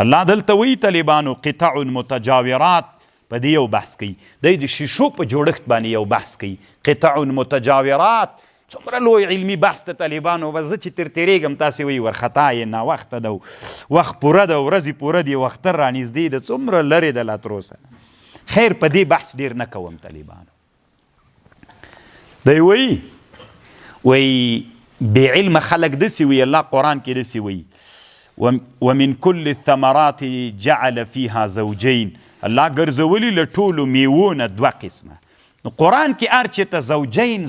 الله دلته وایي طالبانو قطع متجاورات په دې یو بحث کوي. دی د شیشو په جوړښت باندې یو بحث کوي. قطع متجاورات څومره لوی علمي بحث ته طالبانو. بس زه چې تېرېږم تاسې وایي ورخطا یې ناوخته ده، وخت پوره ده، ورځې پوره دي، وختر رانږدې ده، څومره لرې ده لا تر اوسه. خیر په دې بحث ډېر نه کوم طالبانو. دی وایي بې علمه خلک داسې وایي، الله قرآن کې داسې وایي ومن كل الثمرات جعل فيها زوجين. الله ګرځولي له ټولو میوو نه دوه قسمه. نو قرآن کې هر چېرته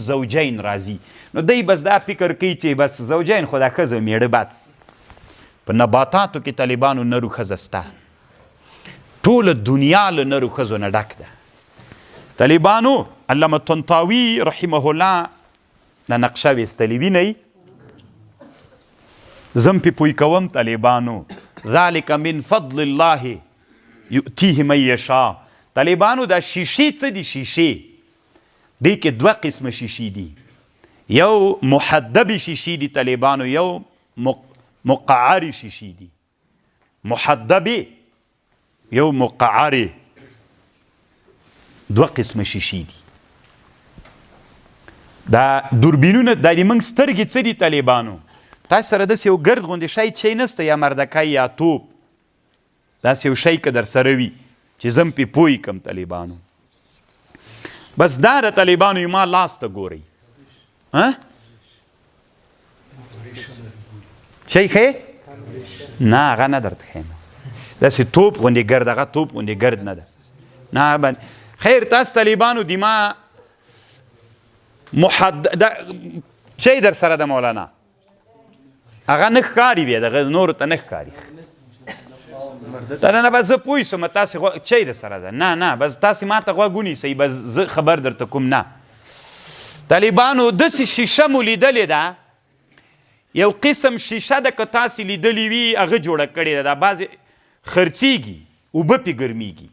زوجین راځي، نو دی بس دا فکر کوي چې بس زوجین خو دا ښځه میړه بس. په نباتاتو کې طالبانو نرو ښځه سته، ټوله دنیا له نرو ښځو نه ډک ده. طالبانو علامه طنطاوي رحمه الله دا نقشه ویستلې وینئ، زم پې پوی کوم طالبانو. ذلک من فضل الله یؤتیه من یشاء. طالبانو دا شیشې څه دي؟ شیشې دې کې دوه قسمه شیشې دي، یو محدبې شیشې دي طالبانو، یو مقعرې شیشې دي. محدبې یو مقعرې، دوه قسمه شیشې دي. دا دوربینونه دا د موږ سترګې څه دي طالبانو؟ تاسو سره داسې یو ګرد غوندې شی چی نسته، یا مردکی یا توپ، داسې یو شی که در سره وي چې زم پې پوی کم طالبانو. بس دا د طالبانو یما لاس ته ګورئ، شی ښې؟ نه هغه نه درته ښیم، داسې توپ غوندې ګرد، هغه توپ غوندې ګرد نه ده. نه خیر تاسو طالبانو دما شی در سره د مولانا هغه نه ښکاري، بیا دغه نورو ته نه ښکاري. نه بس زه پوه شوم تاسې چی در سره ده. نه بس تاسې ما ته غوږ ونیسئ، بس زه خبر درته کوم. نه طالبانو داسې شیشه مو لیدلې ده، یو قسم شیشه ده که تاسې لیدلې وي هغه جوړه کړې ده. دا بعضې خرڅېږي، اوبه پې ګرمیږي.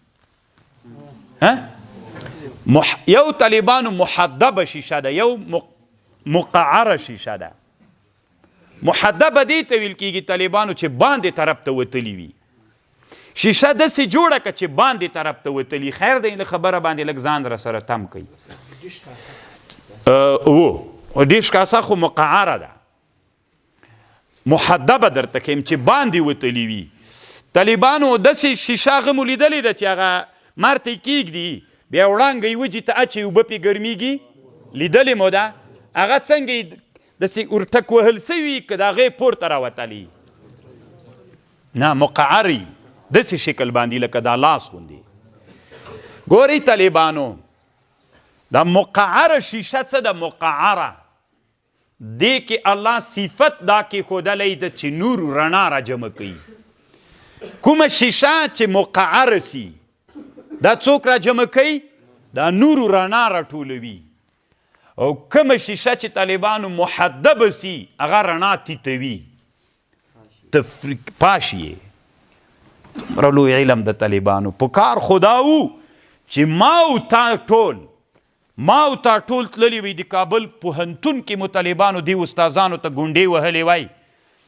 یو طالبانو محدبه شیشه ده، یو مقعره شیشه ده. محدبه دې ته ویل کېږي طالبانو چې باندې طرف ته وتلي وي. شیشه داسې جوړه که چې باندې طرف ته وتلي. خیر دی له خبره باندې لږ ځان را سره تم کوي. ډیش کاسه خو مقعره ده، محدبه درته کیم چې باندې وتلي وي. طالبانو داسې شیشه هغه مو لیدلې ده چې هغه مار ته یې کېږدي، بیا وړانګه یې وجې ته اچوي، اوبه پې ګرمیږي. لیدلې مو ده هغه څنګه داسې ورټک وهل سوي که د هغې پورته راوتلي. نه مقعري داسې شکل باندې لکه دا لاس غوندې. ګورئ طالبانو دا مقعره شیشه څه ده؟ مقعره دې کې الله صفت دا کېښودلی ده چې نور رڼا را جمع کوي. کومه شیشه چې مقعره سي دا څوک را جمع کوي؟ دا نور رڼا را ټولوي. او کومه شیشه چې طالبانو محدبه سي هغه رڼا تیتوي، پاشي یې. څومره لوی علم د طالبانو. په کار خدا و چې ما او تا ټول تللي وي د کابل پوهنتون کې مو طالبانو دې استادانو ته ګونډې وهلې وای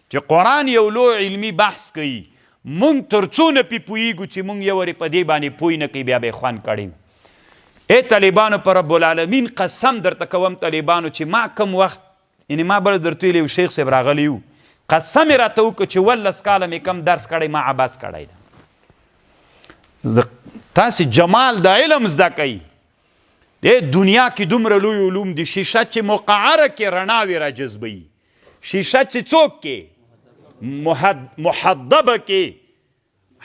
چې قرآن یو لوی علمي بحث کوي. مونږ تر څو نه پې پوهېږو چې مونږ یو ورې په دې باندې پوه نه کوي، بیا به یې خوند کړی. ای طالبانو په رب العالمین قسم درته کوم طالبانو چې ما کم وخت یعنې ما بل درته ویلی شیخ صاحب راغلی وو، قسم یې راته وکړه چې 18 کاله مې کم درس کړی ما عباس کړی ده. تاسې جمال د علم زده کوي. د دنیا کې دومره لوی علوم دي. شیشه چې مقعره کې رڼاوې را جذبوي، شیشه چې څوک کې محدبه کې،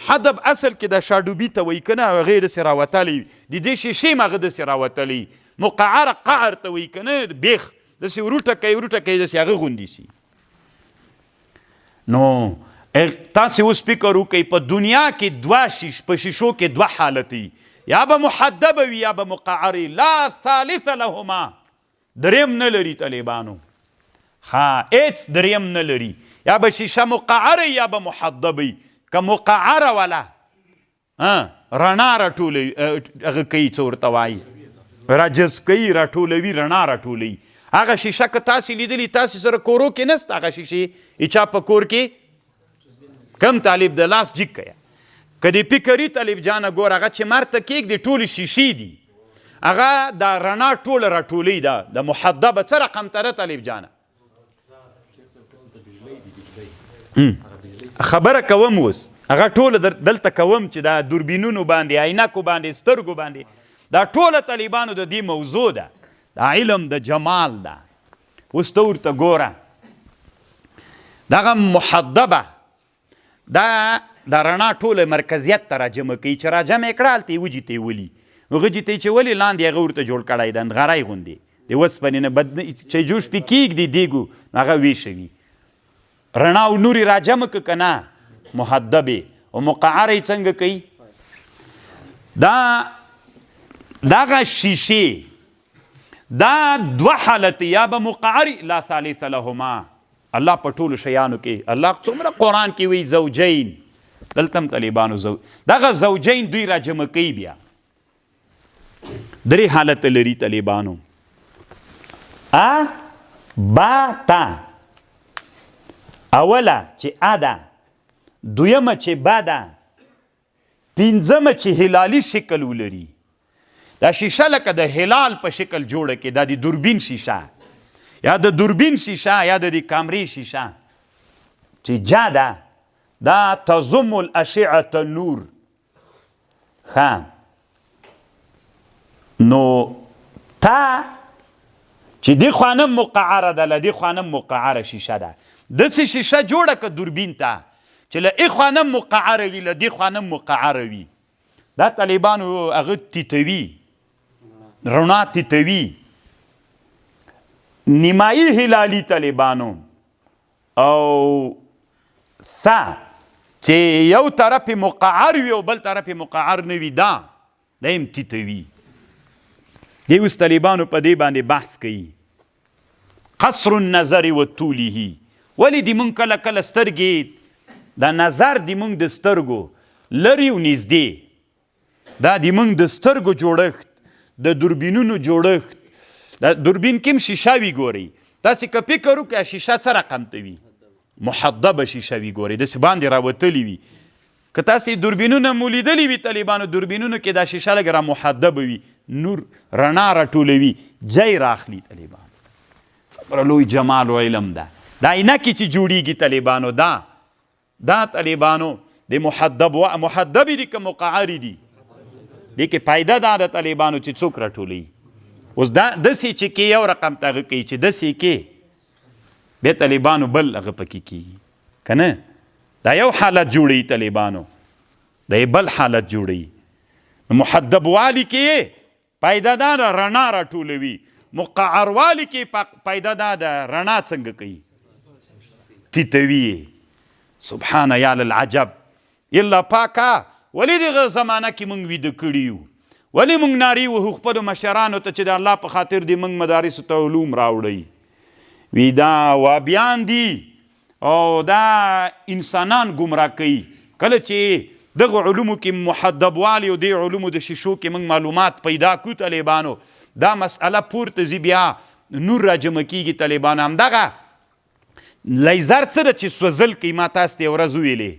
حدب اصل کې د شاډوبي ته وایي که نه، هغې داسې راوتلی د دې شیشې م هغه داسې راوتلی. مقعره قعر ته وایي که نه، بیخ داسې وروټه کوي داسې هغه غوندې سي. نو تاسې اوس فکر وکئ په دنیا کې په شیشو کې دوه حالت وي، یا به محدبه وي یا به مقعرې، لا ثالث لهما، دریم نه لري طالبانو. هیڅ دریم نه لري، یا به شیشه مقعره یا به محدبه. که مقعره والا رڼا راټولوي، هغه کوي څه ورته وایي، را جذب کوي، راټولوي، رڼا راټولوي. هغه شیشه که تاسې لیدلي، تاسې سره کورو کې نسته هغه شیشې، چا په کور کې کم طالب د لاس جګ کیا که د فکري طالب جانه ګور هغه چې مار ته کېږدي ټولې شیشې دي هغه دا رڼا ټوله راټولوي د محدبه څه رقم ته طالب جانه خبره کوم اوس هغه ټوله دلته کوم چې دا دوربینونو باندې عینکو باندې سترګو باندې دا ټوله طالبانو د دې موضوع ده دا علم د جمال ده اوس ته ورته ګوره دغه محدبه دا رڼا ټوله مرکزیت ته راجمع کوي چې راجمع یې کړه هلته یې وجې ته یې ولي هغه جې ته یې چې ولي لاندې هغه ورته جوړ کړی ده نغری غوندې د اوسپنې نه چې جوش پې کېږدي دیګو هغه ویښوي رڼا او نور یې راجمع که که نه محدبې او مقعره یې څنګه کوي دغه شیشې دا دوه حالت یا به مقعري لا ثالث لهما الله په ټولو شیانو کې الله څومره قرآن کې وی زوجین دلته هم طالبانو دغه زوجین دوی راجمع کوي بیا درې حالت لري طالبانو با تا اوله چې ده دویمه چې با ده پنځمه چې هلالي شکل ولري دا شیشه لکه د هلال په شکل جوړه کې دا د دوربین شیشه یا د دوربین شیشه یا د کامرې شیشه چې جا ده دا تضم الاشعه النور ښه نو تا چې دې خوا نه مقعره ده له دې خوا نه مقعره شیشه ده داسې شیشه جوړه که دوربین ته چې له ای خوا نه مقعره وي له دې خوا نه مقعره وي دا طالبانو هغه تیتوي رڼا تیتوي نیمایي هلالي طالبانو او چې یو طرف مقعر وي او بل طرف مقعر نه وي دا هم تیتوي دی اوس طالبانو په دې باندې بحث کوي قصر النظر و طوله ولې د مونږ کله کله سترګې دا نظر د مونږ د سترګو لرې او نږدې دا د مونږ د سترګو جوړښت د دوربینونو جوړښت د دوربین کې هم شیشه وي ګورئ تاسې که فکر وکړئ شیشه څه رقم ته وي محدبه شیشه وي ګورئ داسې باندې راوتلي وي که تاسې دوربینونه مو لیدلي وي طالبانو دوربینونو کې دا شیشه لږ را محدبه وي نور رڼا راټولوي جای راخلي طالبانو څومره لوی جمال و علم ده دا عینکې چې جوړیږي طالبانو دا طالبانو د محدبې دي که مقعرې دي دې کې فایده دا ده طالبانو چې څوک راټولوي اوس داسې چې کې یو رقم ته هغه کوي چې داسې کې بیا طالبانو بل هغه پکې کېږي که نه دا یو حالت جوړوي طالبانو دا یې بل حالت جوړوي محدب والی کې فایده دا ده رڼا راټولوي مقعر والی کې فایده دا ده رڼا څنګه کوي تیتوي سبحان یا للعجب الا پاکه ولې دغه زمانه کې موږ ویده کړي یو ولې موږ ناري وو خپلو مشرانو ته چې د الله په خاطر دې موږ مدارسو ته علوم راوړئ وی دا وابیان دي او دا انسانان ګمراه کوي کله چې دغه علومو کې محدب والی او دې علومو د شیشو کې موږ معلومات پیدا کړو طالبانو دا مسئله پورته ځي بیا نور راجمع کېږي طالبانو همدغه لیزر څه ده چې سوځل کوي ما تاسو ته یې ورځ وویلې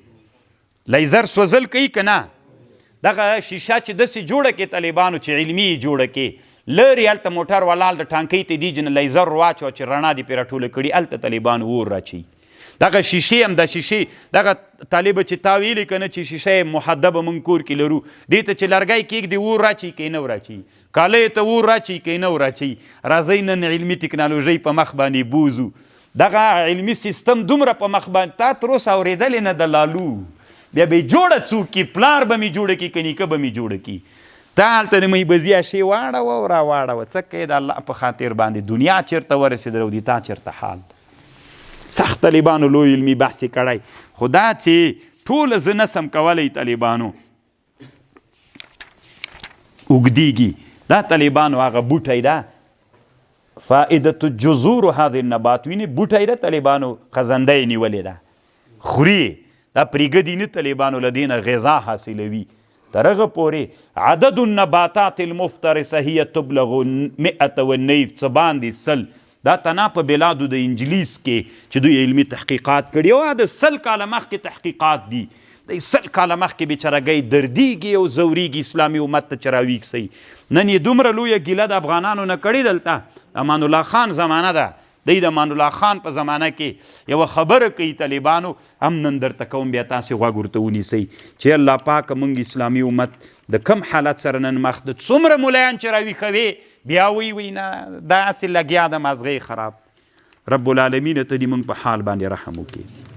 لیزر سوځل کوي که نه دغه شیشه چې داسې جوړه کې طالبانو چې علمي یې جوړه کې لرې هلته موټر ولاړ د ټانکۍ ته دي جنه لیزر واچوه چې رڼا دې پرې راټوله کړي هلته طالبانو اور راچوي دغه شیشې هم دا شیشې دغه طالبه چې تا ویلې که نه چې شیشه محدبه موږ کور کې لرو دې ته چې لرګی کېږدي اور راچوي که نه وراچوي کالیو ته اور راچوي که نه وراچوي راځئ نن علمي ټکنالوژۍ په مخ باندې بوزو دغه علمي سیستم دومره په مخ باندې تا تر اوسه اورېدلې نه د لالو بیا به یې جوړه څوک کي پلار به مې جوړه کي که نیکه به مې جوړه کي تا هلته د میبزي شی واړوه او راواړوه څه کوې د الله په خاطر باندې دنیا چېرته ورسېدل او د تا چېرته حال سخت طالبانو لوی علمي بحث یې کړی خو دا چې ټوله زه نسم کولی طالبانو اوږدېږي دا طالبانو هغه بوټی ده فائدة جذور هذه النبات وینې بوټی ده طالبانو خزنده یې نیولې ده خوري دا پریږدي نه طالبانو له دې نه غذا حاصلوي تر هغه پورې عدد النباتات المفترسه هي تبلغ 100 والنيف څه باندې 100 دا تنا په بلادو د انجلیس کې چې دوی علمي تحقیقات کړي او د 100 کاله مخکې تحقیقات دي، د 100 کاله مخکې بیچارهګۍ دردیږي او ځورېږي اسلامي امت ته چې راویښ سئ. نن یې دومره لویه ګیله د افغانانو نه کړې دلته امان الله خان زمانه ده، دی د امان الله خان په زمانه کې یوه خبره کوي طالبانو، هم نن درته کوم بیا تاسې غوږ ورته ونیسئ چې الله پاکه موږ اسلامي امت د کم حالت سره نن مخ د څومره ملایان چې راویښوي بیا وی نه داسې لګیا د مازغې خراب. رب العالمین ته دې موږ په حال باندې رحم وکړي.